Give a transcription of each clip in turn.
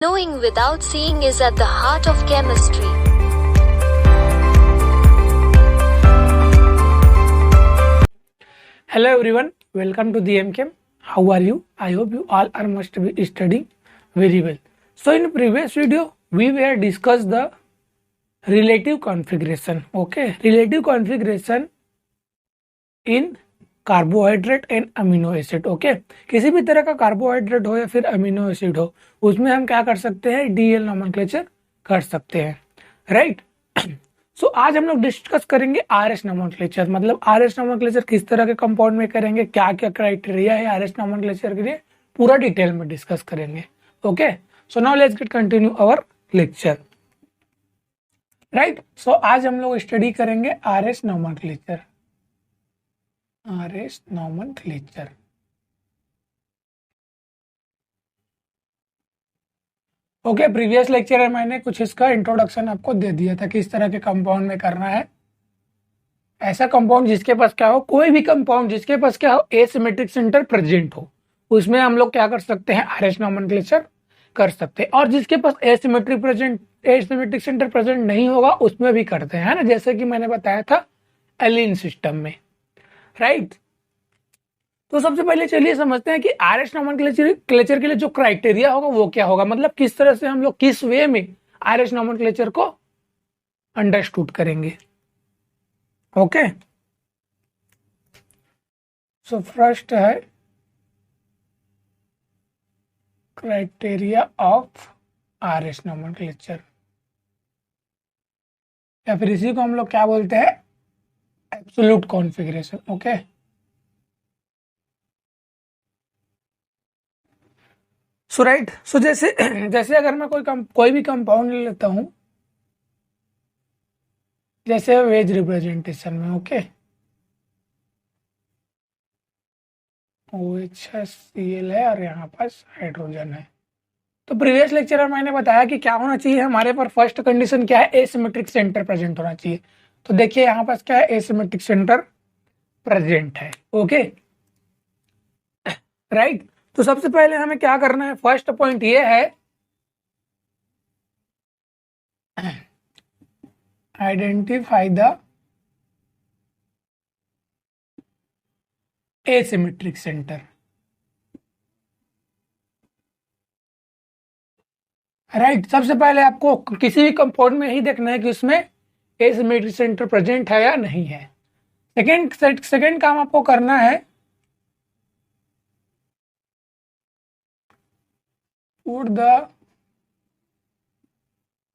Knowing without seeing is at the heart of chemistry. Hello everyone, welcome to the MChem. How are you? I hope you all are must be studying very well. So in previous video, we were discussed the relative configuration. Okay, relative configuration in carbohydrate and amino acid. Okay, किसी भी तरह का carbohydrate हो या फिर amino acid हो, उसमें हम क्या कर सकते हैं, डीएल नोमेनक्लेचर कर सकते हैं, राइट. सो आज हम लोग डिस्कस करेंगे आरएस नोमेनक्लेचर. मतलब आरएस नोमेनक्लेचर किस तरह के कंपाउंड में करेंगे, क्या क्या क्राइटेरिया है आरएस नोमेनक्लेचर के लिए, पूरा डिटेल में डिस्कस करेंगे. Okay, so now let's get continue our lecture, right. So आज हम लोग स्टडी करेंगे RS nomenclature. RS nomenclature. Okay, previous lecture में मैंने कुछ इसका इंट्रोडक्शन आपको दे दिया था किस तरह के कंपाउंड में करना है. ऐसा कंपाउंड जिसके पास क्या हो, कोई भी कंपाउंड जिसके पास क्या हो, एसिमेट्रिक सेंटर प्रेजेंट हो, उसमें हम लोग क्या कर सकते हैं, आरएस नोमेनक्लेचर कर सकते हैं. और जिसके पास एसिमेट्रिक सेंटर प्रेजेंट नहीं होगा, उसमें भी करते हैं, है ना, जैसे कि मैंने बताया था एलिन सिस्टम में, राइट. तो सबसे पहले चलिए समझते हैं कि आरएस नोमेनक्लेचर के लिए जो क्राइटेरिया होगा वो क्या होगा. मतलब किस तरह से हम लोग किस वे में आरएस नोमेनक्लेचर को अंडरस्टूड करेंगे. ओके, सो फर्स्ट है क्राइटेरिया ऑफ आरएस नोमेनक्लेचर, या फिर इसी को हम लोग क्या बोलते हैं, एब्सोल्यूट कॉन्फ़िगरेशन. ओके, सो राइट. सो जैसे जैसे अगर मैं कोई भी कंपाउंड ले लेता हूं, जैसे वेज रिप्रेजेंटेशन में, ओके, OHCl है और यहाँ पास हाइड्रोजन है. तो प्रीवियस लेक्चर में मैंने बताया कि क्या होना चाहिए हमारे पर, फर्स्ट कंडीशन क्या है, एसिमेट्रिक सेंटर प्रेजेंट होना चाहिए. तो देखिए यहाँ पास क्या है, एसिमेट्रिक सेंटर प्रेजेंट है. Okay, right. तो सबसे पहले हमें क्या करना है, फर्स्ट पॉइंट ये है, identify the asymmetric centre, right. सबसे पहले आपको किसी भी कंपाउंड में ही देखना है कि उसमें एसिमेट्रिक सेंटर प्रेजेंट है या नहीं है. सेकंड काम आपको करना है, put the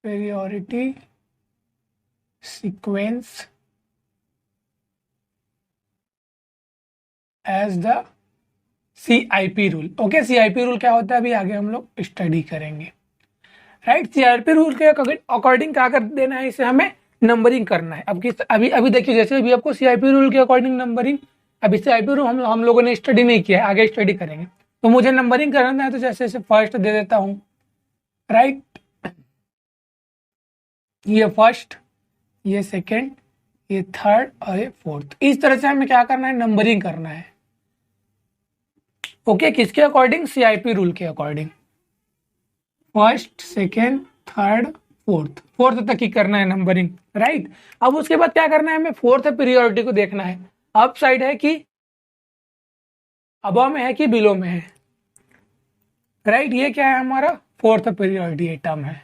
priority sequence as the CIP rule. Okay, CIP rule क्या होता है अभी आगे हम लोग स्टडी करेंगे, राइट. CIP रूल के अकॉर्डिंग क्या कर देना है, इसे हमें नंबरिंग करना है. अभी देखिए, जैसे अभी आपको CIP रूल के अकॉर्डिंग नंबरिंग, अभी CIP रूल हम लोगों ने स्टडी नहीं किया है, आगे स्टडी करेंगे. तो मुझे नंबरिंग करना है, तो जैसे जैसे फर्स्ट दे देता हूं, राइट, ये फर्स्ट, ये सेकंड, ये थर्ड और ये फोर्थ. इस तरह से हमें क्या करना है, नंबरिंग करना है. ओके, किसके अकॉर्डिंग, CIP रूल के according, first, second, third, fourth तक ही करना है नंबरिंग, राइट. अब उसके बाद क्या करना है, हमें फोर्थ पीरियोडिटी को देखना है, अप साइड है कि अबव में है कि बिलो में है, राइट. ये क्या है, हमारा फोर्थ पीरियोडिटी टर्म है.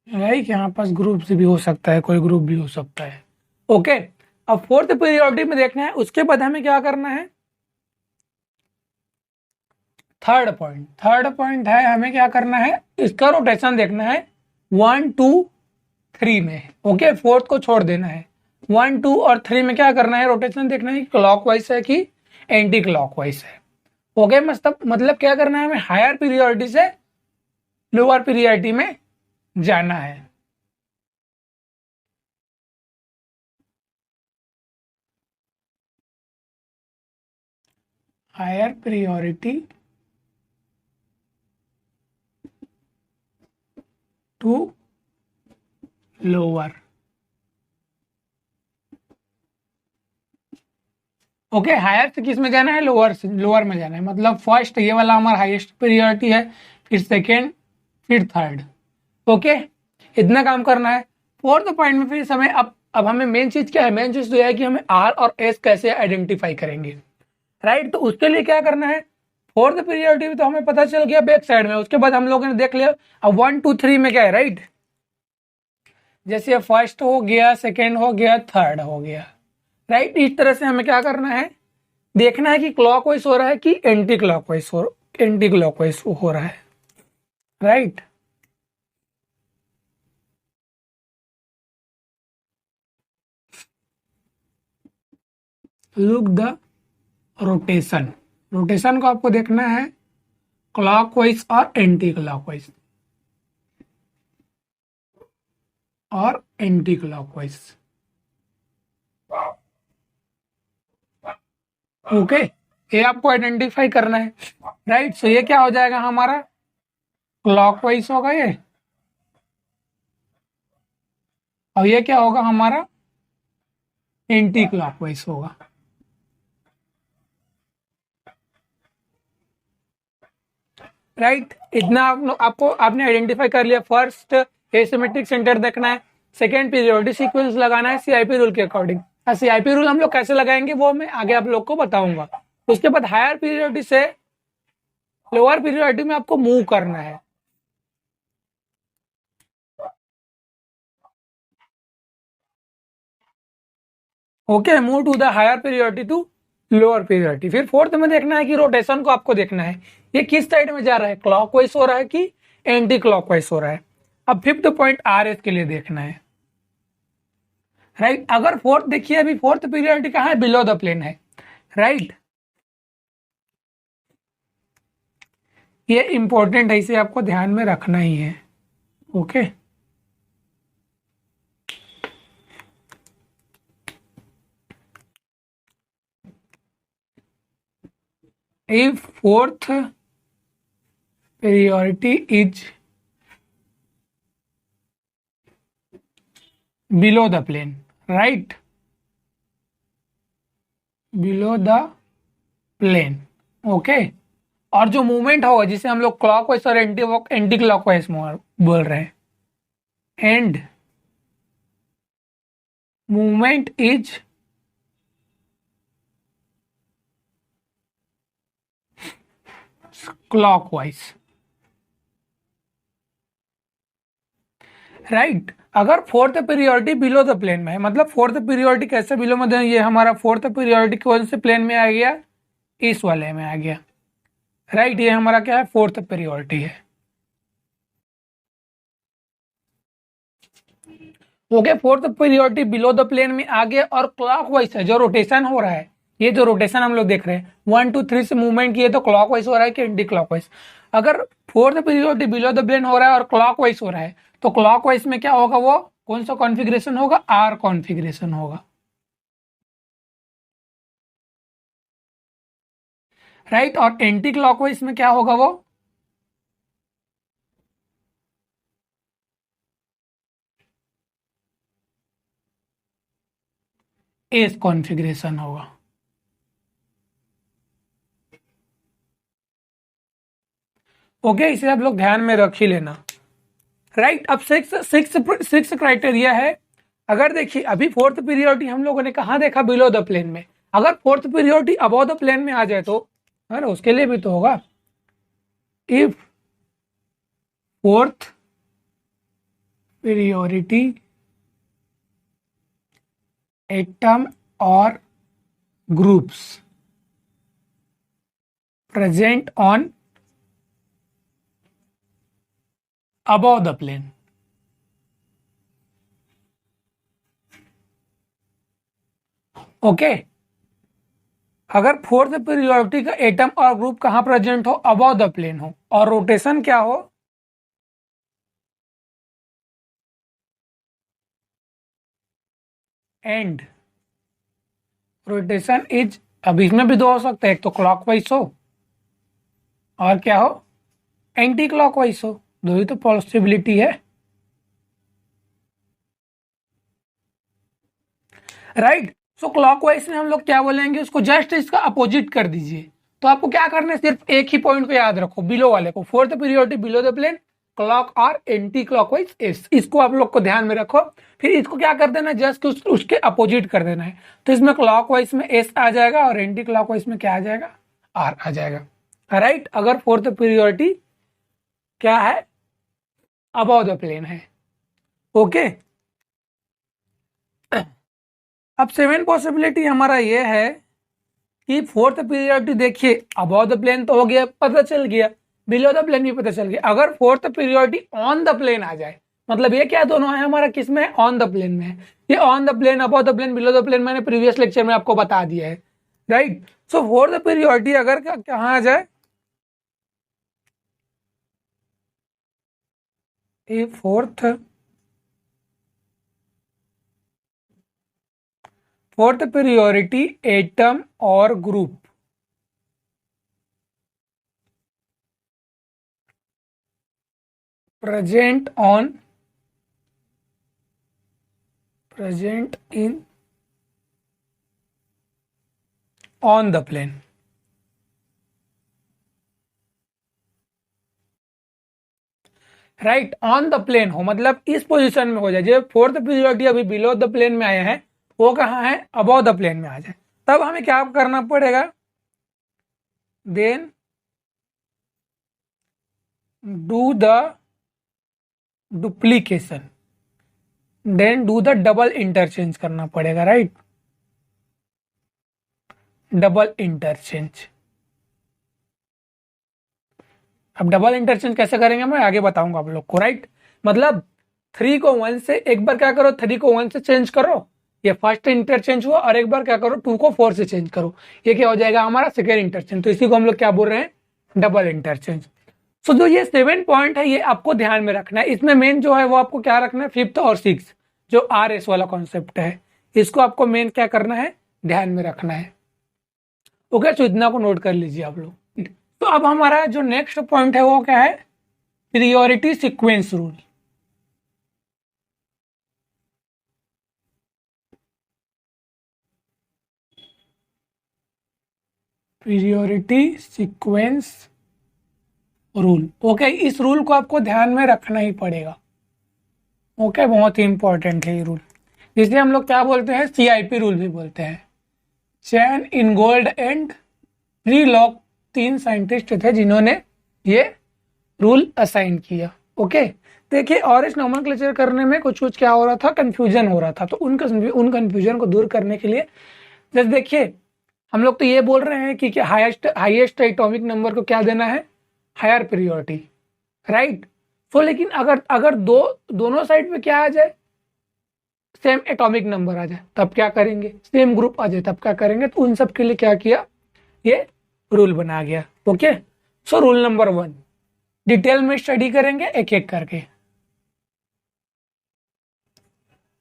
राइट, यहाँ पास ग्रुप से भी हो सकता है, कोई ग्रुप भी हो सकता है. ओके, अब फोर्थ पीरियोडिटी में देखना है. उसके बाद हमें क्या करना है, थर्ड पॉइंट है, हमें क्या करना है, इसका रोटेशन देखना है 1 2 3 में. ओके, फोर्थ को छोड़ देना है. 1 2 और 3 में क्या करना है, रोटेशन देखना है, क्लॉकवाइज है कि एंटी क्लॉकवाइज है. ओके, मतलब क्या करना है, हमें हायर पीरियोडिटी से लोअर पीरियोडिटी में जाना है. Higher priority to lower. Okay, higher से किस में जाना है? लोअर से, लोअर में जाना है। मतलब फर्स्ट ये वाला हमारा हाईएस्ट प्रायोरिटी है, फिर सेकेंड, फिर थर्ड। ओके, इतना काम करना है। फोर्थ पॉइंट में फिर हमें अब हमें मेन चीज क्या है? मेन चीज तो यह है कि हमें आर और एस कैसे आइडेंटिफाई करेंगे, राइट। तो उसके लिए क्या करना है? फोर्थ पीरियोडिटी में तो हमें पता चल गया बैक साइड में, उसके बाद हम लोगों ने देख लिया अब 1 2 3 में क्या है, राइट। जैसे फर्स्ट हो गया, सेकेंड हो गया, थर्ड हो गया, राइट। इस तरह से हमें क्या करना है? देखना है कि क्लॉकवाइज हो रहा है कि एंटी क्लॉकवाइज हो रहा है, right. Look the rotation. Rotation को आपको देखना है क्लॉकवाइज और एंटी क्लॉकवाइज, और एंटी क्लॉकवाइज। ओके, ये आपको आइडेंटिफाई करना है, राइट। सो ये क्या हो जाएगा हमारा? क्लॉकवाइज होगा ये, और ये क्या होगा हमारा? एंटी क्लॉकवाइज होगा, राइट। इतना आपको आपने आइडेंटिफाई कर लिया। फर्स्ट एसिमेट्रिक सेंटर देखना है, सेकेंड पीरियोडिक सीक्वेंस लगाना है सीआईपी रूल के अकॉर्डिंग। सीआईपी रूल हम लोग कैसे लगाएंगे वो मैं आगे आप लोग को बताऊंगा। उसके बाद हायर पीरियोडिक से लोअर पीरियोडिक में आपको मूव करना है। Okay, move to the higher periodic to lower periodic. फिर फोर्थ में देखना है कि रोटेशन को आपको देखना है ये किस साइड में जा रहा है, क्लॉकवाइज हो रहा है कि एंटी क्लॉकवाइज हो रहा है। अब फिफ्थ पॉइंट आर एस के लिए देखना है, राइट। अगर फोर्थ देखिए, अभी फोर्थ पीरियोडिक कहाँ है? बिलो द प्लेन है, राइट। ये इंपॉर्टेंट है, इसे आपको ध्यान में रखना ही है। Okay, if fourth priority is below the plane, right, below the plane, okay. और जो मूवमेंट होगा जिसे हम लोग क्लॉकवाइज और एंटी क्लॉकवाइज बोल रहे हैं, and movement is clockwise, right. अगर fourth periodic below the plane में है, मतलब फोर्थ पीरियोडिक कैसे बिलो में ये हमारा फोर्थ पीरियोडिक कौन से प्लेन में आ गया? इस वाले में आ गया, राइट। ये हमारा क्या है? फोर्थ पीरियोडिक है। Okay, fourth periodic below the plane में आ गया और क्लॉकवाइज है, जो रोटेशन हो रहा है, ये जो रोटेशन हम लोग देख रहे हैं 1 2 3 से मूवमेंट किए तो क्लॉकवाइज हो रहा है कि एंटी क्लॉकवाइज? अगर fourth periodic below the plane हो रहा है और क्लॉकवाइज हो रहा है तो क्लॉकवाइज में क्या होगा? वो कौन सा कॉन्फ़िगरेशन होगा? आर कॉन्फ़िगरेशन होगा, राइट। और एंटी क्लॉकवाइज में क्या होगा? वो एस कॉन्फ़िगरेशन होगा। ओके, इसे आप लोग ध्यान में रख ही लेना, राइट। अब सिक्स क्राइटेरिया है। अगर देखिए अभी फोर्थ पीरियोडिक हम लोगों ने कहा देखा? बिलो द प्लेन में। अगर fourth periodic above the plane में आ जाए तो, है ना, उसके लिए भी तो होगा। इफ फोर्थ पीरियोडिटी एटम और groups present on above the plane, okay. अगर फोर्थ पीरियोडिक का एटम और ग्रुप कहां प्रेजेंट हो? अबव द प्लेन हो, और रोटेशन क्या हो? एंड रोटेशन इज, अब इसमें भी दो हो सकते हैं, एक तो क्लॉकवाइज हो और क्या हो? एंटी क्लॉकवाइज हो। दो ही तो पॉसिबिलिटी है, राइट। सो क्लॉकवाइज में हम लोग क्या बोलेंगे, उसको जस्ट इसका अपोजिट कर दीजिए। तो आपको क्या करना है, सिर्फ एक ही पॉइंट को याद रखो, बिलो वाले को, fourth periodic below the plane clock और एंटी क्लॉकवाइज एस, इसको आप लोग को ध्यान में रखो। फिर इसको क्या कर देना, जस्ट उसके अपोजिट कर देना है। तो इसमें क्लॉकवाइज में एस आ जाएगा और एंटी क्लॉकवाइज में क्या आ जाएगा, आर आ जाएगा। राइट, अगर फोर्थ पीरियोडिक क्या है, अबव द प्लेन है। ओके, अब सेवन पॉसिबिलिटी हमारा ये है कि फोर्थ पीरियोडिक देखिए, अबव द प्लेन तो हो गया, पता चल गया, बिलो द प्लेन भी पता चल गया। अगर fourth periodic on the plane आ जाए, मतलब ये क्या दोनों है हमारा, किस में है, ऑन द प्लेन में है। ये on the plane, above the plane, below the plane मैंने प्रीवियस लेक्चर में आपको बता दिया है। राइट, सो फोर्थ पीरियोडिक अगर कहाँ आ जाए, फोर्थ पीरियोडिक एटम और group present in on the plane। Right, on the plane हो मतलब इस पोजीशन में हो जाए। जब फोर्थ पीरियोडिक अभी बिलो द प्लेन में आए हैं, वो कहाँ है, अबव द प्लेन में आ जाए, तब हमें क्या करना पड़ेगा, then do the duplication, then do the double interchange करना पड़ेगा। Right, double interchange. अब डबल इंटरचेंज कैसे करेंगे मैं आगे बताऊंगा आप लोग को। राइट, मतलब 3 को 1 से एक बार क्या करो, 3 को 1 से चेंज करो, ये फर्स्ट इंटरचेंज हुआ, और एक बार क्या करो, 2 को 4 से चेंज करो, ये क्या हो जाएगा हमारा सेकेंड इंटरचेंज। तो इसी को हम लोग क्या बोल रहे हैं, डबल इंटरचेंज। सो जो ये 7 पॉइंट है, ये आपको ध्यान में रखना है। इसमें मेन जो है वो आपको क्या रखना है, 5th और 6th जो आर एस वाला कॉन्सेप्ट है, इसको आपको मेन क्या करना है, ध्यान में रखना है। ओके, तो इतना को नोट कर लीजिए आप लोग। तो अब हमारा जो नेक्स्ट पॉइंट है वो क्या है, priority sequence rule. Priority sequence rule. Okay, इस रूल को आपको ध्यान में रखना ही पड़ेगा। ओके, बहुत ही इंपॉर्टेंट है ये रूल, जिसे हम लोग क्या बोलते हैं, CIP रूल भी बोलते हैं। चैन, इनगोल्ड एंड प्रीलॉक 3 साइंटिस्ट थे जिन्होंने ये रूल असाइन किया। ओके, देखिए, और इस नोमेनक्लेचर करने में कुछ कुछ क्या हो रहा था, कंफ्यूजन हो रहा था। तो उन कंफ्यूजन को दूर करने के लिए जैसे देखिए, हम लोग तो ये बोल रहे हैं कि हाईएस्ट एटॉमिक नंबर को क्या देना है, हायर प्रियोरिटी। राइट, तो लेकिन अगर दोनों साइड में क्या आ जाए, सेम एटॉमिक नंबर आ जाए, तब क्या करेंगे, सेम ग्रुप आ जाए तब क्या करेंगे। तो उन सब के लिए क्या किया, ये रूल बना गया। Okay, so rule number 1 detail में स्टडी करेंगे एक एक करके।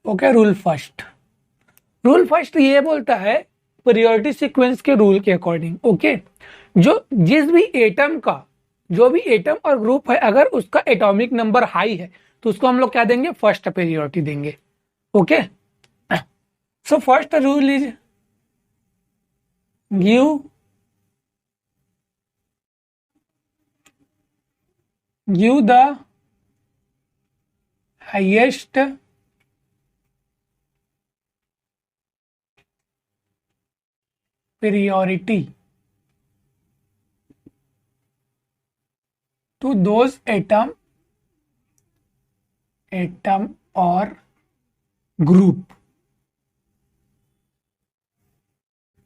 ओके, रूल फर्स्ट ये बोलता है प्रियोरिटी सीक्वेंस के रूल के अकॉर्डिंग। ओके, जिस भी एटम का, जो भी एटम और ग्रुप है, अगर उसका एटॉमिक नंबर हाई है तो उसको हम लोग क्या देंगे, फर्स्ट प्रियोरिटी देंगे। Okay, so first rule is give the highest priority to those atom or group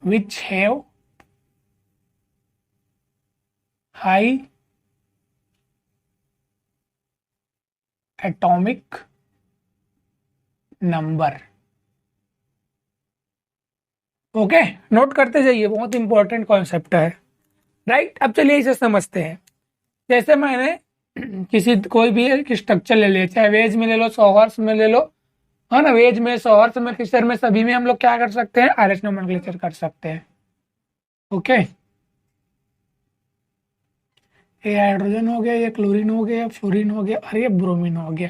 which have high atomic number। Okay, note करते जाइए, बहुत इंपॉर्टेंट कॉन्सेप्ट है। राइट, अब चलिए इसे समझते हैं। जैसे मैंने कोई भी एक स्ट्रक्चर ले लिया, चाहे वेज में ले लो, सॉहर्स में ले लो, है ना, वेज में, सॉहर्स में, फिशर में, सभी में हम लोग क्या कर सकते हैं, आरएच नोमेनक्लेचर कर सकते हैं। ओके, ये हाइड्रोजन हो गया, ये क्लोरीन हो गया, फ्लोरीन हो गया और ये ब्रोमीन हो गया।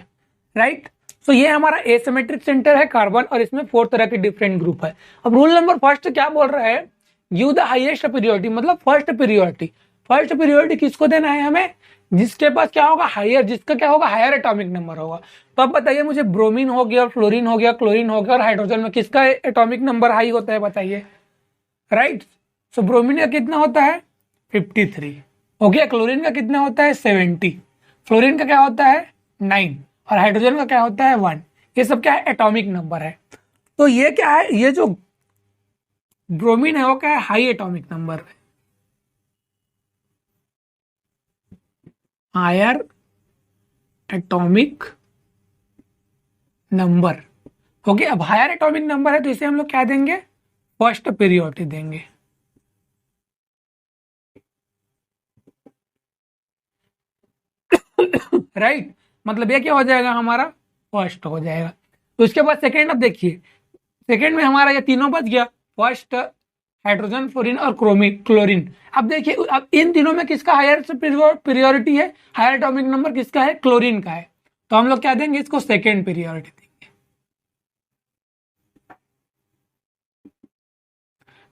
राइट, सो ये हमारा एसिमेट्रिक सेंटर है कार्बन और इसमें 4 तरह के डिफरेंट ग्रुप है। अब रूल नंबर फर्स्ट क्या बोल रहा है, गिव द हाईएस्ट प्रियोरिटी, मतलब फर्स्ट प्रियोरिटी। फर्स्ट प्रियोरिटी किसको देना है हमें, जिसके पास क्या होगा हायर, जिसका क्या होगा हायर एटॉमिक नंबर होगा। तो अब बताइए मुझे, ब्रोमीन हो गया, फ्लोरीन हो गया, क्लोरीन हो गया और हाइड्रोजन में किसका एटॉमिक नंबर हाई होता है बताइए, राइट। सो ब्रोमीन का कितना होता है 53 हो गया, क्लोरीन का कितना होता है 70, फ्लोरीन का क्या होता है 9 और हाइड्रोजन का क्या होता है 1। ये सब क्या है एटॉमिक नंबर है। तो ये क्या है, ये जो ब्रोमीन है वो क्या है हाई एटॉमिक नंबर है, हायर एटॉमिक नंबर। ओके, अब हायर एटॉमिक नंबर है तो इसे हम लोग क्या देंगे, फर्स्ट प्रियोरिटी देंगे। राइट मतलब ये क्या हो जाएगा हमारा फर्स्ट हो जाएगा। तो इसके बाद सेकेंड, अब देखिए सेकेंड में हमारा ये तीनों बच गया, फर्स्ट हाइड्रोजन, फ्लोरीन और क्लोरीन। अब देखिए अब इन तीनों में किसका हायर प्रियोरिटी है, हायर एटॉमिक नंबर किसका है, क्लोरीन का है। तो हम लोग क्या देंगे इसको सेकेंड प्रियोरिटी देंगे।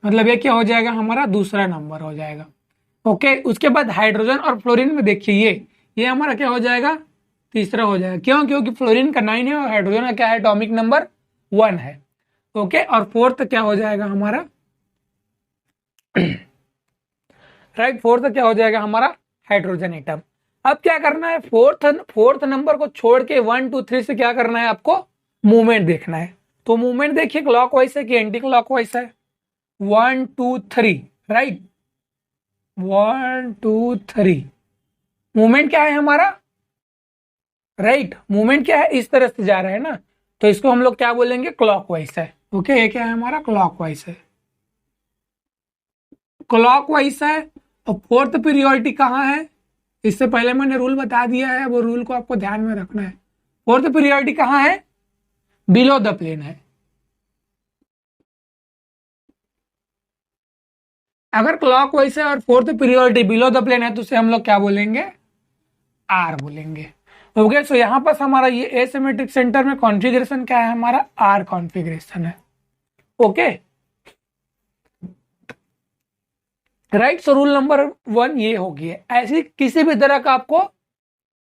मतलब ये क्या हो जाएगा हमारा दूसरा नंबर हो जाएगा। ओके, उसके बाद हाइड्रोजन और फ्लोरीन में देखिए ये हमारा क्या हो जाएगा तीसरा हो जाएगा। क्यों, क्योंकि फ्लोरीन का 9 है और हाइड्रोजन का क्या है एटॉमिक नंबर 1 है। ओके, और फोर्थ क्या हो जाएगा हमारा राइट, फोर्थ क्या हो जाएगा हमारा हाइड्रोजन एटम। अब क्या करना है, फोर्थ नंबर को छोड़ के 1 2 3 से क्या करना है आपको मूवमेंट देखना है। तो मूवमेंट देखिए क्लॉकवाइज है कि एंटी क्लॉकवाइज है, 1 2 3 राइट, 1 2 3 मूवमेंट क्या है हमारा, राइट मूवमेंट क्या है इस तरह से जा रहा है ना, तो इसको हम लोग क्या बोलेंगे क्लॉकवाइज है। ओके, ये क्या है हमारा क्लॉकवाइज है, क्लॉकवाइज है। और फोर्थ पीरियोडिटी कहाँ है, इससे पहले मैंने रूल बता दिया है, वो रूल को आपको ध्यान में रखना है। फोर्थ पीरियोडिटी कहाँ है, बिलो द प्लेन है। अगर क्लॉकवाइज है और फोर्थ पीरियोडिटी बिलो द प्लेन है तो उसे हम लोग क्या बोलेंगे आर बोलेंगे। ओके, सो यहाँ पर हमारा ये एसिमेट्रिक सेंटर में कॉन्फ़िगरेशन क्या है हमारा आर कॉन्फ़िगरेशन है। Okay right, so rule number 1 ये हो गया। ऐसी किसी भी तरह का आपको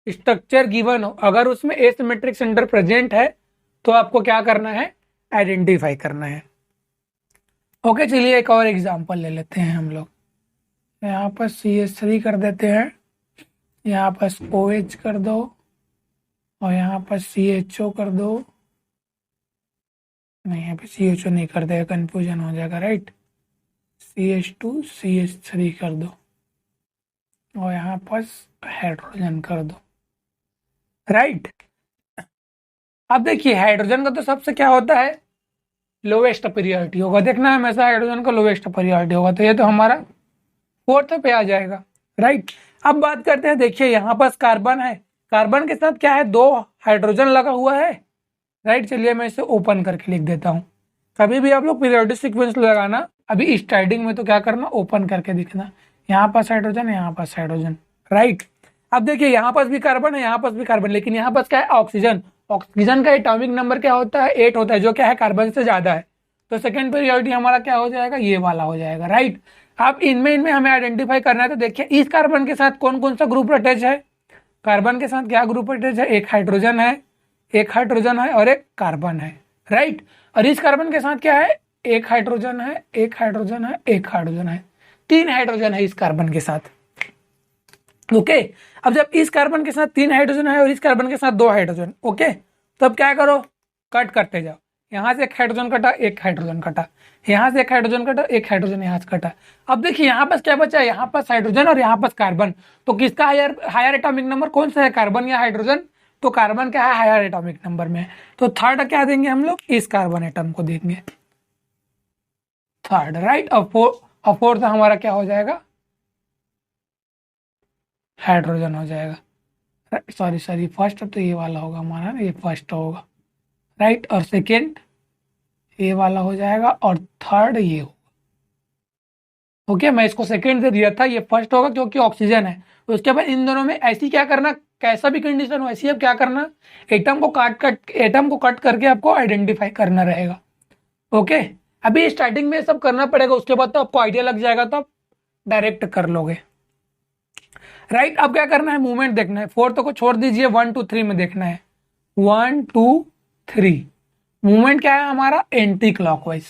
स्ट्रक्चर गिवन हो, अगर उसमें एसिमेट्रिक सेंटर प्रेजेंट है तो आपको क्या करना है आइडेंटिफाई करना है। ओके, चलिए एक और एग्जांपल ले लेते हैं हम लोग। यहाँ पर CH3 कर देते हैं, यहाँ पर OH कर दो और यहाँ पर CHO कर दो। नहीं, यहाँ पे CHO नहीं कर देगा, कंफ्यूजन हो जाएगा राइट। CH2 CH3 कर दो और यहाँ पर हाइड्रोजन कर दो राइट। अब देखिए हाइड्रोजन का तो सबसे क्या होता है लोवेस्ट प्रियोरिटी होगा, देखना है हमेशा हाइड्रोजन का लोवेस्ट प्रियोरिटी होगा, तो ये तो हमारा फोर्थ पे आ जाएगा राइट। अब बात करते हैं, देखिए यहाँ पास कार्बन है, कार्बन के साथ क्या है 2 हाइड्रोजन लगा हुआ है राइट। चलिए मैं इसे ओपन करके लिख देता हूँ। कभी भी आप लोग पीरियोडिक सीक्वेंस लगाना, अभी स्टार्टिंग में तो क्या करना ओपन करके दिखना, यहाँ पास हाइड्रोजन यहाँ पास हाइड्रोजन राइट। अब देखिए यहाँ पास भी कार्बन है यहाँ पास भी कार्बन, लेकिन यहाँ पास क्या है ऑक्सीजन। ऑक्सीजन का एटॉमिक नंबर क्या होता है 8 होता है, जो क्या है कार्बन से ज्यादा है। तो सेकंड प्रियोरिटी हमारा क्या हो जाएगा ये वाला हो जाएगा राइट। अब इनमें हमें आइडेंटिफाई करना है, तो देखिए इस कार्बन के साथ कौन कौन सा ग्रुप अटैच है, कार्बन के साथ क्या ग्रुप अटैच है, एक हाइड्रोजन है, एक हाइड्रोजन है और एक कार्बन है राइट। और इस कार्बन के साथ क्या है एक हाइड्रोजन है, एक हाइड्रोजन है, एक हाइड्रोजन है, 3 हाइड्रोजन है इस कार्बन के साथ। ओके, अब जब इस कार्बन के साथ 3 हाइड्रोजन है और इस कार्बन के साथ 2 हाइड्रोजन, ओके तो अब क्या करो कट करते जाओ, यहाँ से एक हाइड्रोजन कटा, एक हाइड्रोजन कटा, यहाँ से एक हाइड्रोजन कटा, एक हाइड्रोजन यहाँ से कटा। अब देखिए यहाँ पास क्या बचा है, यहाँ पास हाइड्रोजन और यहाँ पास कार्बन। तो किसका हायर एटॉमिक नंबर कौन सा है, कार्बन या हाइड्रोजन। तो कार्बन क्या है हायर एटॉमिक नंबर में, तो थर्ड क्या देंगे हम लोग इस कार्बन एटम को देंगे थर्ड राइट। और फोर्थ हमारा क्या हो जाएगा हाइड्रोजन हो जाएगा। सॉरी फर्स्ट तो ये वाला होगा हमारा, ये फर्स्ट होगा राइट। और सेकेंड ये वाला हो जाएगा और थर्ड ये होगा। ओके, मैं इसको सेकेंड दे दिया था, ये फर्स्ट होगा क्योंकि ऑक्सीजन है। तो उसके बाद इन दोनों में ऐसी क्या करना कैसा भी कंडीशन हो ऐसी अब क्या करना, एटम को कट करके आपको आइडेंटिफाई करना रहेगा। ओके, अभी स्टार्टिंग में सब करना पड़ेगा, उसके बाद तो आपको आइडिया लग जाएगा तो आप डायरेक्ट कर लोगे। राइट, अब क्या करना है, मूवमेंट देखना है। फोर्थ को छोड़ दीजिए, 1 2 3 में देखना है। 1 2 3 मूवमेंट क्या है हमारा, एंटी क्लॉकवाइज।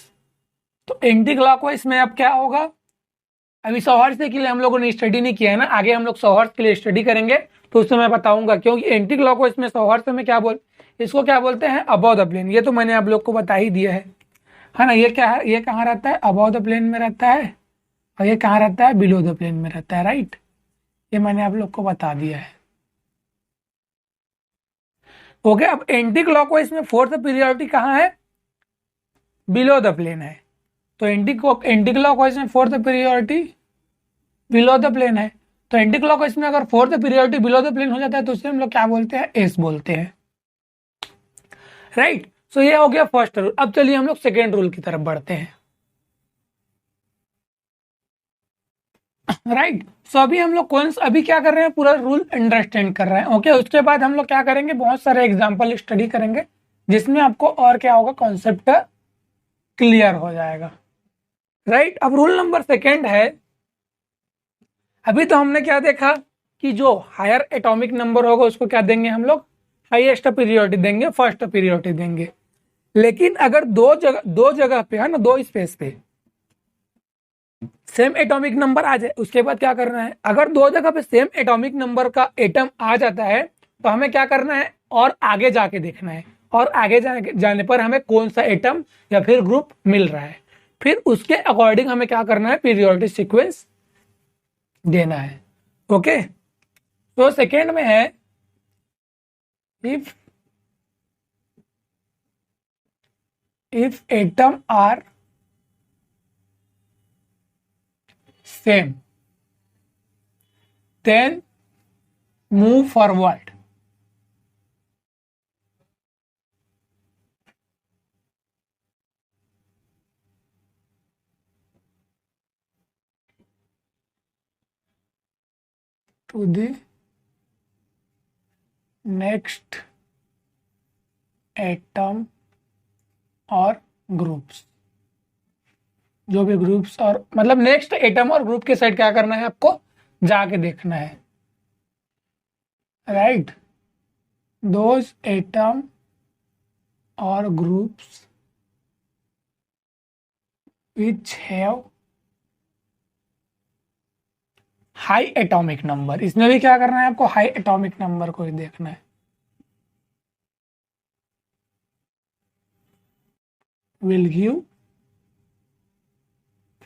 तो एंटी क्लॉकवाइज में अब क्या होगा, अभी सौहर्ष के लिए हम लोगों ने स्टडी नहीं किया है ना, आगे हम लोग सौहर्ष के लिए स्टडी करेंगे तो उसमें मैं बताऊंगा, क्योंकि एंटी क्लॉकवाइज में सौहर्ष में इसको क्या बोलते हैं, अबव द प्लेन। ये तो मैंने आप लोग को बता ही दिया है ना। ये क्या है, ये कहाँ रहता है, अबव द प्लेन में रहता है, और ये कहाँ रहता है, बिलो द प्लेन में रहता है। राइट, ये मैंने आप लोग को बता दिया है। ओके, अब एंटी क्लॉकवाइज में फोर्थ पीरियोडिटी कहाँ है, बिलो द प्लेन है। तो एंटी क्लॉकवाइज में फोर्थ पीरियोडिटी बिलो द प्लेन है। तो एंटी क्लॉकवाइज में अगर फोर्थ पीरियोडिटी बिलो द प्लेन हो जाता है तो उसे हम लोग क्या बोलते हैं, एस बोलते हैं। राइट, सो ये हो गया फर्स्ट रूल। अब चलिए हम लोग सेकेंड रूल की तरफ बढ़ते हैं। राइट, सो अभी हम लोग अभी क्या कर रहे हैं, पूरा रूल अंडरस्टैंड कर रहे हैं। ओके, उसके बाद हम लोग क्या करेंगे, बहुत सारे एग्जांपल स्टडी करेंगे जिसमें आपको और क्या होगा, कॉन्सेप्ट क्लियर हो जाएगा। राइट, अब रूल नंबर सेकेंड है, अभी तो हमने क्या देखा कि जो हायर एटॉमिक नंबर होगा उसको क्या देंगे हम लोग, हाईएस्ट पीरियोडिटी देंगे, फर्स्ट पीरियोडिटी देंगे। लेकिन अगर दो जगह पे है ना, दो स्पेस पे सेम एटॉमिक नंबर आ जाए, उसके बाद क्या करना है, अगर दो जगह पे सेम एटॉमिक नंबर का एटम आ जाता है तो हमें क्या करना है, और आगे जाके देखना है, और आगे जाने पर हमें कौन सा एटम या फिर ग्रुप मिल रहा है, फिर उसके अकॉर्डिंग हमें क्या करना है, पीरियोडिक सीक्वेंस देना है। ओके, तो सेकेंड में है, if atom are same then move forward. To the next atom और ग्रुप्स, जो भी ग्रुप्स और मतलब नेक्स्ट एटम और ग्रुप के साइड क्या करना है, आपको जाके देखना है। राइट, दोज एटम और groups which have high atomic number, इसमें भी क्या करना है आपको, हाई एटॉमिक नंबर को ही देखना है। will give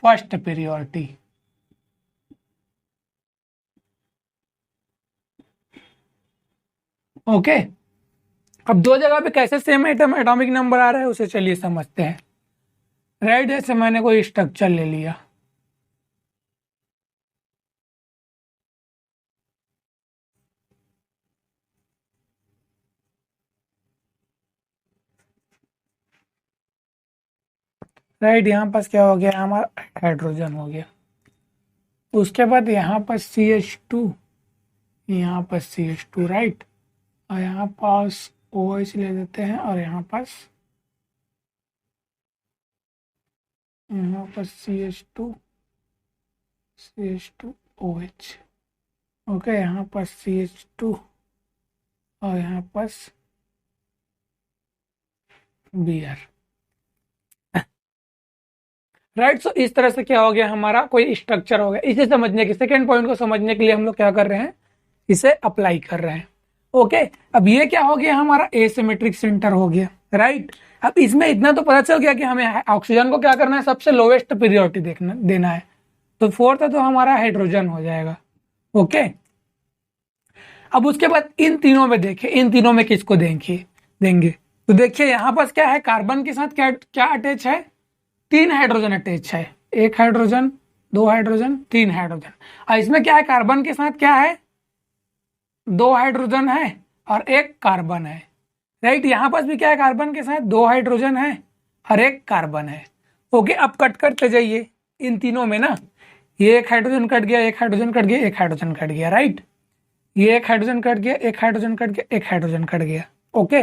first priority. Okay, अब दो जगह पे कैसे सेम एटॉमिक नंबर आ रहा है उसे चलिए समझते हैं। राइट, जैसे मैंने कोई स्ट्रक्चर ले लिया, राइट, यहाँ पास क्या हो गया, हमारा हाइड्रोजन हो गया। उसके बाद यहाँ पर CH2, यहाँ पर CH2, राइट, और यहाँ पास OH ले देते हैं, और यहाँ पास CH2 OH। ओके, यहाँ पर CH2 और यहाँ पर Br। राइट, सो इस तरह से क्या हो गया, हमारा कोई स्ट्रक्चर हो गया। इसे समझने के, सेकेंड पॉइंट को समझने के लिए हम लोग क्या कर रहे हैं, इसे अप्लाई कर रहे हैं। ओके, अब ये क्या हो गया, हमारा एसिमेट्रिक सेंटर हो गया। राइट, अब इसमें इतना तो पता चल गया कि हमें ऑक्सीजन को क्या करना है, सबसे लोवेस्ट पीरियोडिटी देना है। तो फोर्थ है तो हमारा हाइड्रोजन हो जाएगा। ओके, अब उसके बाद इन तीनों में देखिए, इन तीनों में किसको देंगे। तो देखिए यहाँ पर क्या है, कार्बन के साथ क्या अटैच है, 3 हाइड्रोजन अटैच है, 1 हाइड्रोजन, 2 हाइड्रोजन, 3 हाइड्रोजन। और इसमें क्या है, कार्बन के साथ क्या है, 2 हाइड्रोजन है और 1 कार्बन है। राइट, यहाँ पर भी क्या है, कार्बन के साथ 2 हाइड्रोजन है और 1 कार्बन है। ओके, अब कट करते जाइए इन तीनों में ना, ये 1 हाइड्रोजन कट गया, 1 हाइड्रोजन कट गया, 1 हाइड्रोजन कट गया। राइट, ये एक हाइड्रोजन कट गया, एक हाइड्रोजन कट गया, एक हाइड्रोजन कट गया। ओके,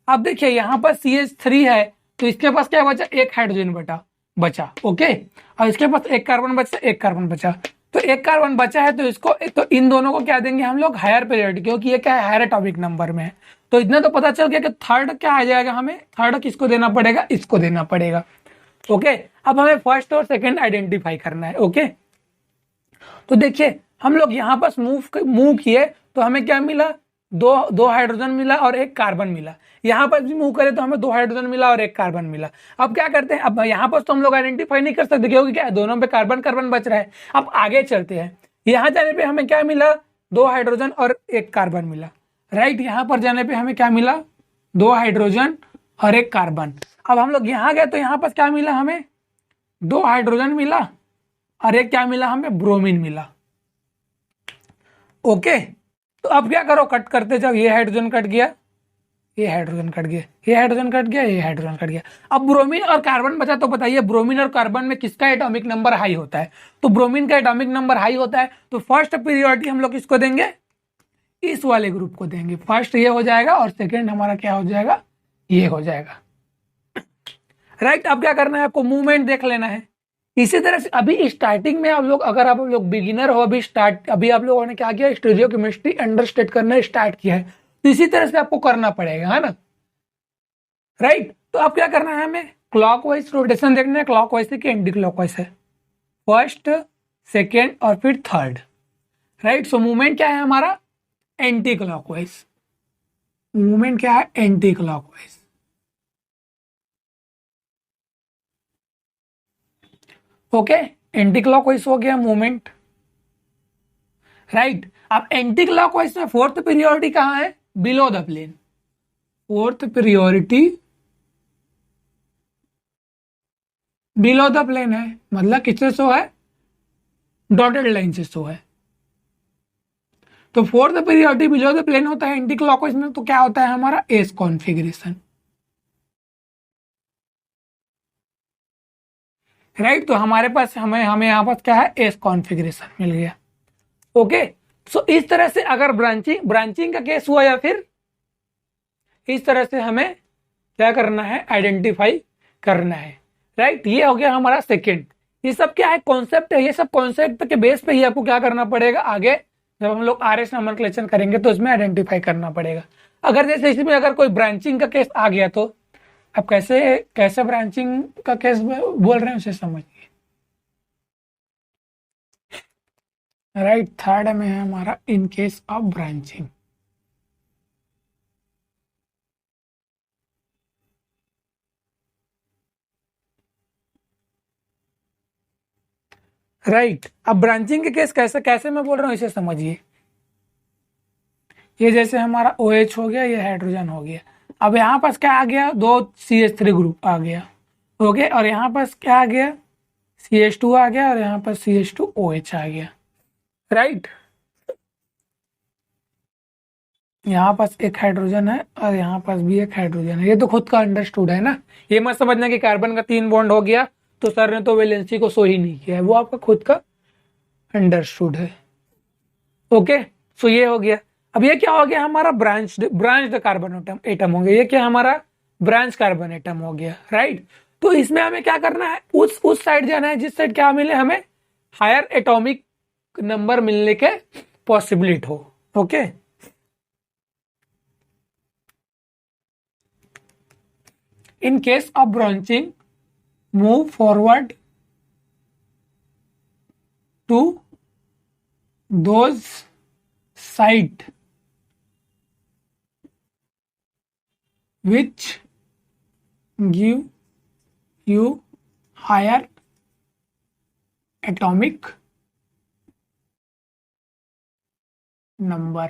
अब देखिए यहाँ पर CH3 है तो इसके पास क्या बचा, एक हाइड्रोजन बचा। ओके, और इसके पास एक कार्बन बचा, एक कार्बन बचा। तो एक कार्बन बचा है तो इसको, तो इन दोनों को क्या देंगे हम लोग, हायर पीरियड, क्योंकि ये क्या है, हायर एटॉमिक नंबर में है। तो इतना तो पता चल गया कि थर्ड क्या आ जाएगा, हमें थर्ड किसको देना पड़ेगा, इसको देना पड़ेगा। ओके, अब हमें फर्स्ट और सेकंड आइडेंटिफाई करना है। ओके, तो देखिए हम लोग यहाँ पर मूव किए तो हमें क्या मिला, दो हाइड्रोजन मिला और एक कार्बन मिला। यहाँ पर भी मूव करें तो हमें 2 हाइड्रोजन मिला और एक कार्बन मिला। अब क्या करते हैं, अब यहाँ पर तो हम लोग आइडेंटिफाई नहीं कर सकते क्योंकि क्या, दोनों पे कार्बन कार्बन बच रहा है। अब आगे चलते हैं, यहाँ जाने पे हमें क्या मिला, 2 हाइड्रोजन और एक कार्बन मिला। राइट, यहाँ पर जाने पे हमें क्या मिला, 2 हाइड्रोजन और एक कार्बन। अब हम लोग यहाँ गए तो यहाँ पर क्या मिला, हमें 2 हाइड्रोजन मिला और एक क्या मिला, हमें ब्रोमीन मिला। ओके, तो अब क्या करो, कट करते जाओ, ये हाइड्रोजन कट गया, ये हाइड्रोजन कट गया, ये हाइड्रोजन कट गया, ये हाइड्रोजन कट गया। अब ब्रोमीन और कार्बन बचा, तो बताइए ब्रोमीन और कार्बन में किसका एटॉमिक नंबर हाई होता है, तो ब्रोमीन का एटॉमिक नंबर हाई होता है। तो फर्स्ट प्रियोरिटी हम लोग किसको देंगे, इस वाले ग्रुप को देंगे। फर्स्ट ये हो जाएगा और सेकेंड हमारा क्या हो जाएगा, ये हो जाएगा। राइट, अब क्या करना है, आपको मूवमेंट देख लेना है। इसी तरह से अभी स्टार्टिंग में आप लोग, अगर आप लोग बिगिनर हो, अभी आप लोगों ने क्या किया, स्टीरियोकेमिस्ट्री अंडरस्टैंड करना स्टार्ट किया है, तो इसी तरह से आपको करना पड़ेगा, है ना। राइट, तो अब क्या करना है, हमें क्लॉकवाइज रोटेशन देखना है, क्लॉकवाइज है कि एंटी क्लॉकवाइज है, फर्स्ट सेकेंड और फिर थर्ड। राइट, सो मूवमेंट क्या है हमारा, एंटी क्लॉकवाइज। मूवमेंट क्या है, anti clockwise. Okay, anti clockwise हो गया मूवमेंट। राइट, अब एंटी क्लॉकवाइज में फोर्थ पीरियोरिटी कहाँ है, below the plane. Fourth priority below the plane है, मतलब किससे शो है, डॉटेड लाइन से शो है। तो fourth priority below the plane होता है एंटी क्लॉकवाइज में, तो क्या होता है हमारा, एस कॉन्फ़िगरेशन। राइट, तो हमारे पास हमें यहाँ पास क्या है, एस कॉन्फ़िगरेशन मिल गया। ओके, सो इस तरह से अगर ब्रांचिंग का केस हुआ या फिर इस तरह से हमें क्या करना है, आइडेंटिफाई करना है। राइट, ये हो गया हमारा सेकेंड। ये सब क्या है, कॉन्सेप्ट है, ये सब कॉन्सेप्ट के बेस पे ही आपको क्या करना पड़ेगा, आगे जब हम लोग RS नोमेनक्लेचर करेंगे तो इसमें आइडेंटिफाई करना पड़ेगा। अगर जैसे इसमें अगर कोई ब्रांचिंग का केस आ गया तो अब कैसे ब्रांचिंग का केस बोल रहे हैं उसे समझिए। राइट, थर्ड में है हमारा in case of branching. Right, अब ब्रांचिंग के केस कैसे कैसे मैं बोल रहा हूँ इसे समझिए। ये जैसे हमारा OH हो गया, ये हाइड्रोजन हो गया। अब यहाँ पास क्या आ गया, 2 CH3 ग्रुप आ गया। ओके, और यहाँ पास क्या आ गया, CH2 आ गया और यहाँ पर CH2OH आ गया। राइट, यहाँ पास एक हाइड्रोजन है और यहाँ पास भी एक हाइड्रोजन है। ये तो खुद का अंडरस्टूड है ना, ये मत समझना कि कार्बन का 3 बॉन्ड हो गया तो सर ने तो वैलेंसी को शो ही नहीं किया है, वो आपका खुद का अंडरस्टूड है। ओके, सो ये हो गया। अब ये क्या हो गया हमारा, ब्रांच्ड कार्बन एटम हो गया। ये क्या हमारा, ब्रांच कार्बन एटम हो गया। राइट, तो इसमें हमें क्या करना है, उस साइड जाना है जिस साइड क्या मिले, हमें हायर एटॉमिक नंबर मिलने के पॉसिबिलिटी हो। Okay, in case of branching, move forward to those site which give you higher atomic number।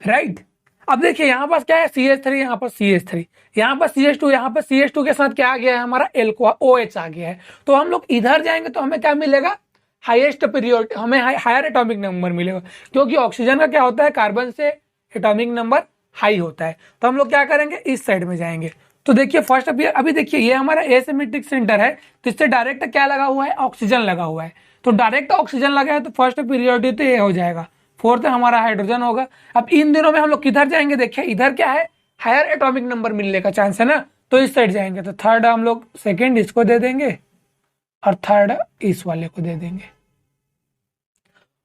Right, अब देखिए यहाँ पास क्या है, CH3, यहाँ पर CH3, यहाँ पर CH2, यहाँ पर CH2 के साथ क्या आ गया है हमारा, OH आ गया है। तो हम लोग इधर जाएंगे तो हमें क्या मिलेगा, हाईएस्ट पीरियोड, हमें हायर एटॉमिक नंबर मिलेगा, क्योंकि ऑक्सीजन का क्या होता है, कार्बन से एटॉमिक नंबर हाई होता है। तो हम लोग क्या करेंगे, इस साइड में जाएंगे। तो देखिए फर्स्ट अभी देखिए ये हमारा एसिमेट्रिक सेंटर है, तो इससे डायरेक्ट क्या लगा हुआ है, ऑक्सीजन लगा हुआ है। तो डायरेक्ट ऑक्सीजन लगा है तो फर्स्ट पीरियोडिक तो ये हो जाएगा। फोर्थ हमारा हाइड्रोजन होगा। अब इन दिनों में हम लोग किधर जाएंगे, देखिए इधर क्या है, हायर एटॉमिक नंबर मिलने का चांस है ना, तो इस साइड जाएंगे। तो थर्ड हम लोग सेकेंड इसको दे देंगे और थर्ड इस वाले को दे देंगे।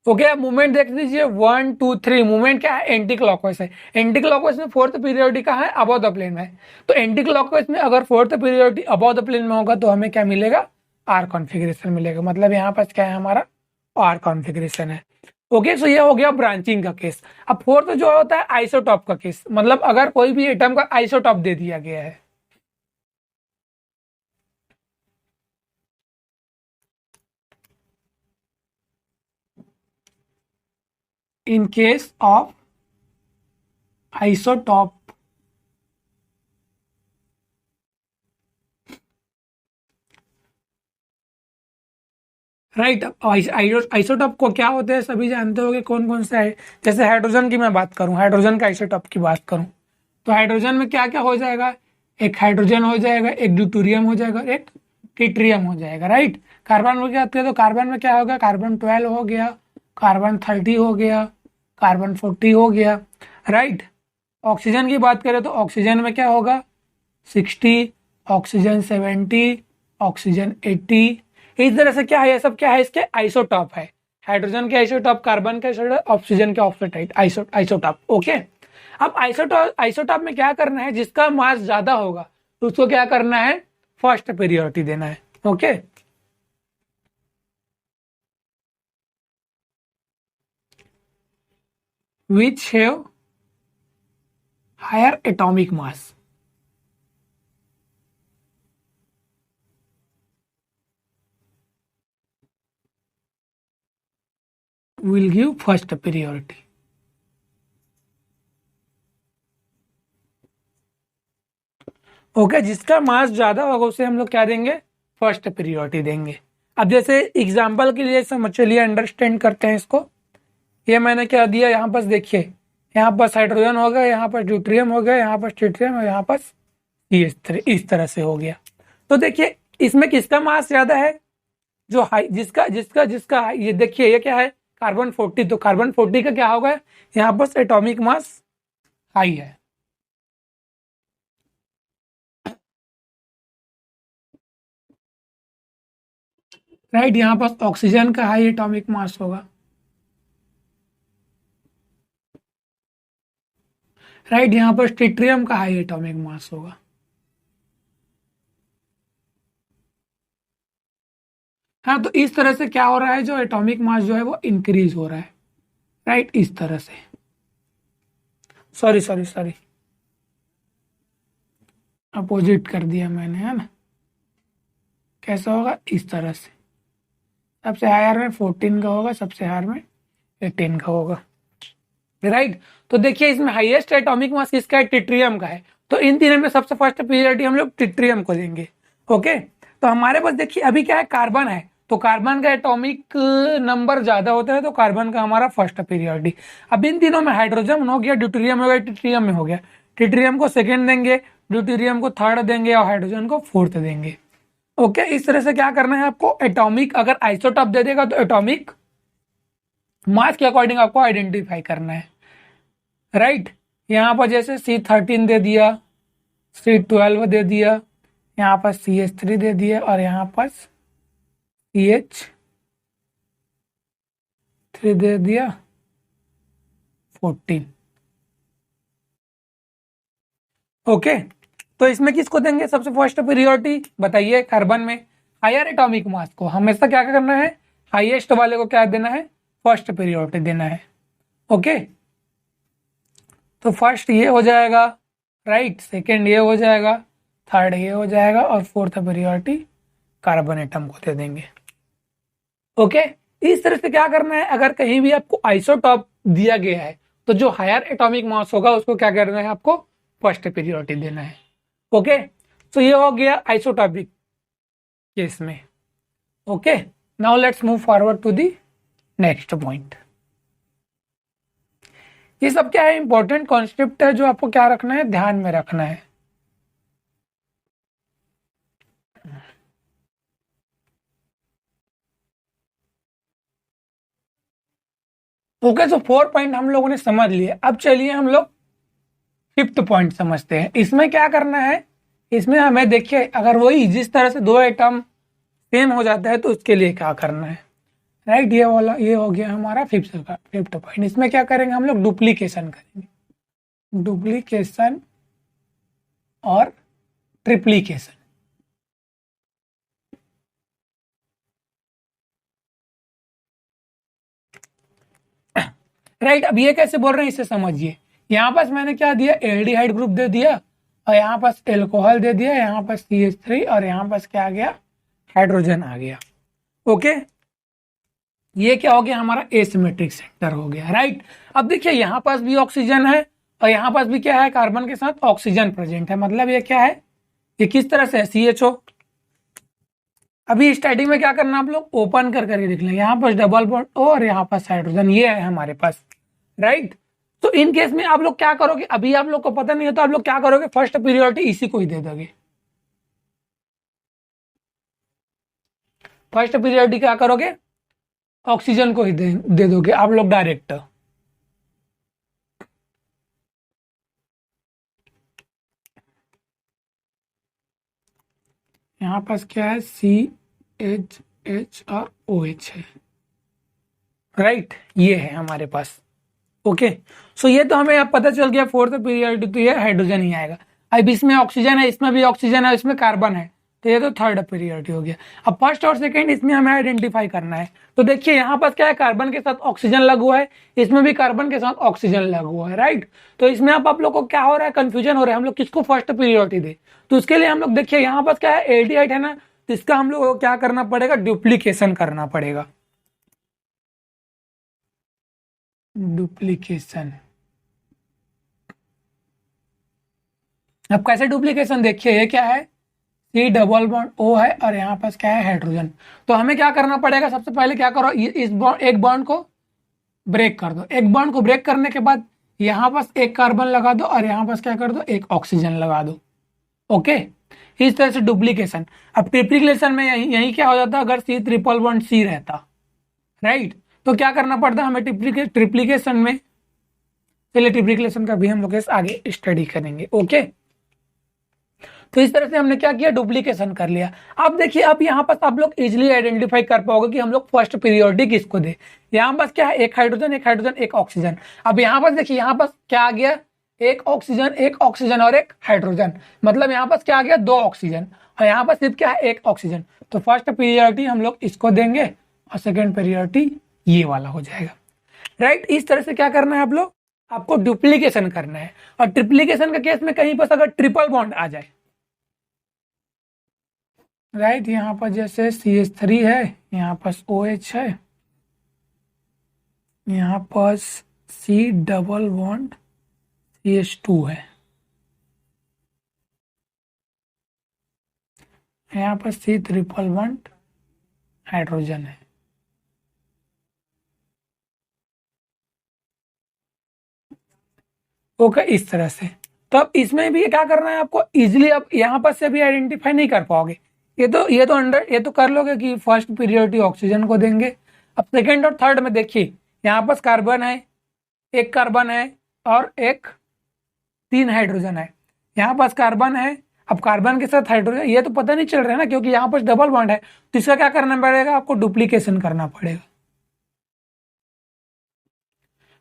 ओके, अब मूवमेंट देख लीजिए 1 2 3। मूवमेंट क्या है, एंटी क्लॉकवाइज है। एंटी क्लॉकवाइज में फोर्थ पीरियोडिक का है, अबव द प्लेन में। तो एंटी क्लॉकवाइज में अगर fourth periodic above the plane में होगा तो हमें क्या मिलेगा, आर कॉन्फिगरेशन मिलेगा। मतलब यहाँ पर क्या है, हमारा आर कॉन्फिगरेशन है। ओके, सो ये हो गया ब्रांचिंग का केस। अब फोर्थ जो होता है आइसोटॉप का केस, मतलब अगर कोई भी एटम का आइसोटॉप दे दिया गया है। In case of isotope, right. Isotope को क्या होते हैं सभी जानते होंगे, कौन कौन सा है। जैसे हाइड्रोजन की मैं बात करूं, हाइड्रोजन का आइसोटॉप की बात करूं, तो हाइड्रोजन में क्या क्या हो जाएगा, एक हाइड्रोजन हो जाएगा, एक ड्यूटेरियम हो जाएगा, एक ट्रिटियम हो जाएगा, राइट। कार्बन में क्या आते हैं, तो कार्बन में क्या होगा, कार्बन 12 हो गया, कार्बन 30 हो गया, कार्बन 40 हो गया, राइट। ऑक्सीजन की बात करें तो ऑक्सीजन में क्या होगा, 60, ऑक्सीजन 70, ऑक्सीजन 80। इस तरह से क्या है, ये सब क्या है, इसके आइसोटॉप है। हाइड्रोजन के आइसोटॉप, कार्बन के आइसोटॉप, ऑक्सीजन के ऑक्सीटाइड आइसोटॉप। ओके, अब आइसोटॉप में क्या करना है, जिसका मास ज्यादा होगा तो उसको क्या करना है, फर्स्ट प्रायोरिटी देना है। Okay, which have higher atomic mass will give first priority. Okay, जिसका मास ज्यादा होगा उसे हम लोग क्या देंगे, फर्स्ट प्रायोरिटी देंगे। अब जैसे एग्जांपल के लिए समझ चलिए, अंडरस्टैंड करते हैं इसको। ये मैंने क्या दिया, यहाँ पर देखिए, यहाँ पर हाइड्रोजन हो गया, यहाँ पर ड्यूटेरियम हो गया, यहाँ पर ट्रिटियम और यहाँ पर CH3, इस तरह से हो गया। तो देखिए इसमें किसका मास ज्यादा है, जो हाई, जिसका जिसका जिसका ये देखिए, ये क्या है, कार्बन 40। तो कार्बन 40 का क्या होगा, यहाँ पर एटॉमिक मास हाई है, राइट। यहाँ पर ऑक्सीजन का हाई एटॉमिक मास होगा, राइट। यहाँ पर ट्रिटियम का हाई एटॉमिक मास होगा। हाँ, तो इस तरह से क्या हो रहा है, जो एटॉमिक मास जो है वो इंक्रीज हो रहा है, राइट, इस तरह से। सॉरी अपोजिट कर दिया मैंने, है ना। कैसा होगा, इस तरह से। सबसे हायर में 14 का होगा, सबसे हायर में 18 का होगा, राइट। तो देखिए इसमें हाईएस्ट एटॉमिक मास किसका है, ट्रिटियम का है। तो इन तीनों में सबसे फर्स्ट प्रायोरिटी हम लोग ट्रिटियम को देंगे। ओके, तो हमारे पास देखिए अभी क्या है, कार्बन है। तो कार्बन का एटॉमिक नंबर ज्यादा होता है, तो कार्बन का हमारा फर्स्ट प्रायोरिटी। अब इन तीनों में हाइड्रोजन हो गया, ड्यूटेरियम हो गया, ट्रिटियम में हो गया। ट्रिटियम को सेकेंड देंगे, ड्यूटेरियम को थर्ड देंगे और हाइड्रोजन को फोर्थ देंगे। ओके, इस तरह से क्या करना है आपको, एटॉमिक अगर आइसोटॉप दे देगा तो एटॉमिक मास के अकॉर्डिंग आपको आइडेंटिफाई करना है, राइट। यहाँ पर जैसे C13 दे दिया, C12 दे दिया, यहाँ पर CH3 दे दिया और यहाँ पर CH3 दे दिया 14। ओके, तो इसमें किसको देंगे सबसे फर्स्ट प्रायोरिटी, बताइए। कार्बन में हायर एटॉमिक मास को हमेशा क्या करना है, हाईएस्ट वाले को क्या देना है, फर्स्ट प्रायोरिटी देना है। ओके, तो फर्स्ट ये हो जाएगा, राइट, सेकेंड ये हो जाएगा, थर्ड ये हो जाएगा और फोर्थ प्रायोरिटी कार्बन एटम को दे देंगे। ओके, इस तरह से क्या करना है, अगर कहीं भी आपको आइसोटॉप दिया गया है तो जो हायर एटॉमिक मास होगा उसको क्या करना है, आपको फर्स्ट प्रायोरिटी देना है। ओके, तो ये हो गया आइसोटॉपिक केस में। Okay, now let's move forward to the next point. ये सब क्या है, इंपॉर्टेंट कॉन्सेप्ट है जो आपको क्या रखना है, ध्यान में रखना है। ओके, सो 4 पॉइंट हम लोगों ने समझ लिए। अब चलिए हम लोग 5th पॉइंट समझते हैं। इसमें क्या करना है, इसमें हमें देखिए अगर वही जिस तरह से 2 एटम सेम हो जाता है तो उसके लिए क्या करना है, राइट। ये वाला ये हो गया हमारा 5th पॉइंट। इसमें क्या करेंगे हम लोग, डुप्लीकेशन करेंगे, डुप्लीकेशन और ट्रिप्लीकेशन। राइट, अब ये कैसे बोल रहे हैं इसे समझिए। यहाँ पास मैंने क्या दिया, एल्डिहाइड ग्रुप दे दिया, और यहाँ पास एल्कोहल दे दिया, यहाँ पास CH3, और यहाँ पास क्या आ गया, हाइड्रोजन आ गया। ओके, ये क्या हो गया, हमारा एसिमेट्रिक सेंटर हो गया, राइट। अब देखिए यहाँ पास भी ऑक्सीजन है और यहाँ पास भी क्या है, कार्बन के साथ ऑक्सीजन प्रेजेंट है, मतलब ये क्या है, ये किस तरह से है, CHO। अभी स्टार्टिंग में क्या करना, आप लोग ओपन कर करके देख लें, यहाँ पास डबल बॉन्ड O और यहाँ पास हाइड्रोजन, ये है हमारे पास, राइट। तो इन केस में आप लोग क्या करोगे, अभी आप लोग को पता नहीं है तो आप लोग क्या करोगे, फर्स्ट प्रियोरिटी इसी को ही दे दोगे। फर्स्ट प्रियोरिटी क्या करोगे, ऑक्सीजन को ही दे दोगे आप लोग डायरेक्ट। यहाँ पास क्या है, CH और OH है, राइट, ये है हमारे पास। ओके, सो ये तो हमें अब पता चल गया 4th पीरियड तो ये हाइड्रोजन ही आएगा। अब इसमें ऑक्सीजन है, इसमें भी ऑक्सीजन है, इसमें कार्बन है, तो ये तो 3rd पीरियड हो गया। अब फर्स्ट और सेकंड इसमें हमें आइडेंटिफाई करना है। तो देखिए यहाँ पास क्या है, कार्बन के साथ ऑक्सीजन लगा हुआ है, इसमें भी कार्बन के साथ ऑक्सीजन लगा हुआ है, राइट। तो इसमें आप लोग को क्या हो रहा है, कंफ्यूजन हो रहा है, हम लोग किसको फर्स्ट पीरियोरिटी दे। तो उसके लिए हम लोग देखिए यहाँ पास क्या है, एल्डिहाइड है ना, तो इसका हम लोग को क्या करना पड़ेगा, डुप्लीकेशन करना पड़ेगा, डुप्लीकेशन। अब कैसे डुप्लीकेशन, देखिए ये क्या है, C डबल बॉन्ड O है और यहाँ पास क्या है, हाइड्रोजन। तो हमें क्या करना पड़ेगा, सबसे पहले क्या करो, इस बॉन्ड, एक बॉन्ड को ब्रेक कर दो। एक बॉन्ड को ब्रेक करने के बाद यहाँ पास एक कार्बन लगा दो और यहाँ पास क्या कर दो, एक ऑक्सीजन लगा दो। ओके, इस तरह से डुप्लीकेशन। अब ट्रिप्लीकेशन में यही क्या हो जाता, अगर C ट्रिपल बॉन्ड C रहता, राइट, तो क्या करना पड़ता हमें ट्रिप्लीकेशन में। चलिए ट्रिप्लीकेशन का भी हम लोग आगे स्टडी करेंगे। ओके, तो इस तरह से हमने क्या किया, डुप्लीकेशन कर लिया। अब देखिए, अब यहाँ पास आप लोग इजिली आइडेंटिफाई कर पाओगे कि हम लोग फर्स्ट पीरियोडिक किसको दे। यहाँ पास क्या है, एक हाइड्रोजन एक हाइड्रोजन एक ऑक्सीजन। अब यहाँ पास देखिए, यहाँ पास क्या आ गया, एक ऑक्सीजन और एक हाइड्रोजन, मतलब यहाँ पास क्या आ गया, 2 ऑक्सीजन, और यहाँ पास सिर्फ क्या है, एक ऑक्सीजन। तो फर्स्ट पीरियोडिटी हम लोग इसको देंगे और सेकेंड पीरियोडिटी ये वाला हो जाएगा, राइट। इस तरह से क्या करना है, आप लोग आपको डुप्लीकेशन करना है। और ट्रिप्लीकेशन के केस में कहीं पर अगर ट्रिपल बॉन्ड आ जाए, राइट, यहाँ पर जैसे CH3 है, यहाँ पास OH है, यहाँ पास C डबल बॉन्ड CH2 है, यहाँ पर C ट्रिपल बॉन्ड हाइड्रोजन है। ओके, इस तरह से। तो अब इसमें भी क्या करना है आपको, इजिली अब यहाँ पर से भी आइडेंटिफाई नहीं कर पाओगे। ये तो कर लोगे कि फर्स्ट पीरियोडिटी ऑक्सीजन को देंगे। अब सेकंड और थर्ड में देखिए, यहाँ पर कार्बन है, एक कार्बन है और एक 3 हाइड्रोजन है। यहाँ पास कार्बन है, अब कार्बन के साथ हाइड्रोजन, ये तो पता नहीं चल रहा है ना, क्योंकि यहाँ पर डबल बॉन्ड है। तो इसका क्या करना पड़ेगा, आपको डुप्लीकेशन करना पड़ेगा।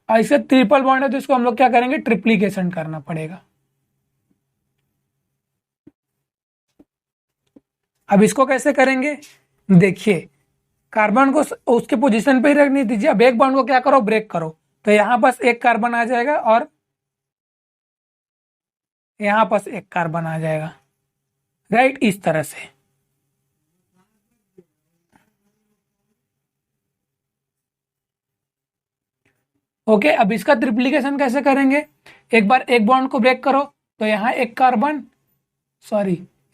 और इसका ट्रिपल बॉन्ड है तो इसको हम लोग क्या करेंगे, ट्रिप्लीकेशन करना पड़ेगा। अब इसको कैसे करेंगे, देखिए कार्बन को उसके पोजीशन पे ही रखने दीजिए। अब एक बॉन्ड को क्या करो, ब्रेक करो, तो यहाँ पास एक कार्बन आ जाएगा और यहाँ पास एक कार्बन आ जाएगा, राइट, इस तरह से। ओके, अब इसका ट्रिप्लीकेशन कैसे करेंगे, एक बार एक बॉन्ड को ब्रेक करो, तो यहाँ एक कार्बन,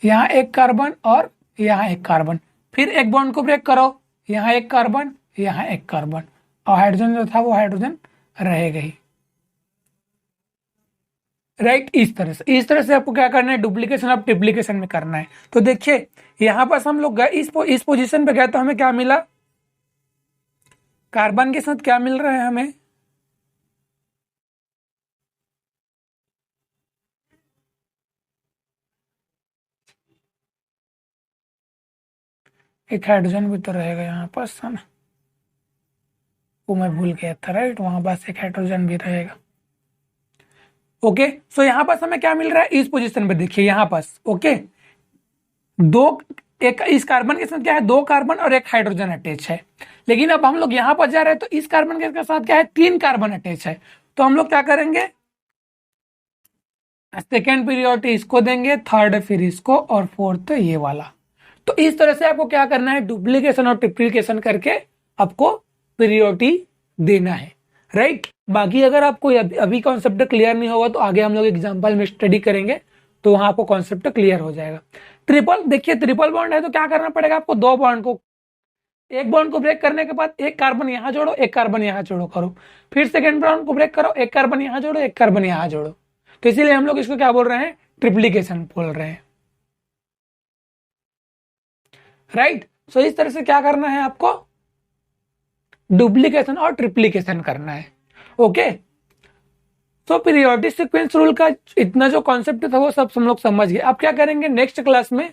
यहाँ एक कार्बन और यहाँ एक कार्बन, फिर एक बॉन्ड को ब्रेक करो, यहाँ एक कार्बन यहाँ एक कार्बन, और हाइड्रोजन जो था वो हाइड्रोजन रहेगा ही, राइट। इस तरह से आपको क्या करना है, डुप्लीकेशन अब ट्रिप्लीकेशन में करना है। तो देखिए यहाँ पास हम लोग गए इस पोजीशन पे गए, तो हमें क्या मिला, कार्बन के साथ क्या मिल रहा है हमें, एक हाइड्रोजन भी तो रहेगा यहाँ पास, है ना, वो मैं भूल गया था, राइट, वहां पास एक हाइड्रोजन भी रहेगा। ओके, सो यहाँ पास हमें क्या मिल रहा है इस पोजीशन पे, देखिए यहाँ पास, ओके, दो, एक इस कार्बन के साथ क्या है, दो कार्बन और एक हाइड्रोजन अटैच है। लेकिन अब हम लोग यहाँ पर जा रहे हैं तो इस कार्बन के साथ क्या है, तीन कार्बन अटैच है। तो हम लोग क्या करेंगे, सेकेंड पीरियोडिटी इसको देंगे, थर्ड फिर इसको, और फोर्थ ये वाला। तो इस तरह से आपको क्या करना है, डुप्लीकेशन और ट्रिप्लीकेशन करके आपको पीरियोडिटी देना है, राइट। बाकी अगर आपको अभी कॉन्सेप्ट क्लियर नहीं होगा तो आगे हम लोग एग्जाम्पल में स्टडी करेंगे, तो वहां आपको कॉन्सेप्ट क्लियर हो जाएगा। ट्रिपल, देखिए ट्रिपल बॉन्ड है तो क्या करना पड़ेगा आपको, दो बॉन्ड को, एक बॉन्ड को ब्रेक करने के बाद एक कार्बन यहां जोड़ो, एक कार्बन यहां जोड़ो करो, फिर सेकेंड बॉन्ड को ब्रेक करो, एक कार्बन यहां जोड़ो, एक कार्बन यहां जोड़ो। तो इसीलिए हम लोग इसको क्या बोल रहे हैं, ट्रिप्लीकेशन बोल रहे हैं, राइट। सो इस तरह से क्या करना है आपको, डुप्लीकेशन और ट्रिप्लीकेशन करना है, ओके। तो पीरियोडिक सीक्वेंस रूल का इतना जो कॉन्सेप्ट था वो सब हम लोग समझ गए। अब क्या करेंगे नेक्स्ट क्लास में,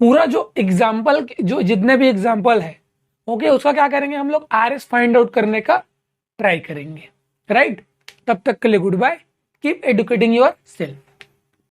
पूरा जो एग्जाम्पल, जो जितने भी एग्जाम्पल है, ओके, उसका क्या करेंगे हम लोग RS फाइंड आउट करने का ट्राई करेंगे, राइट। तब तक के लिए good bye, keep educating your self.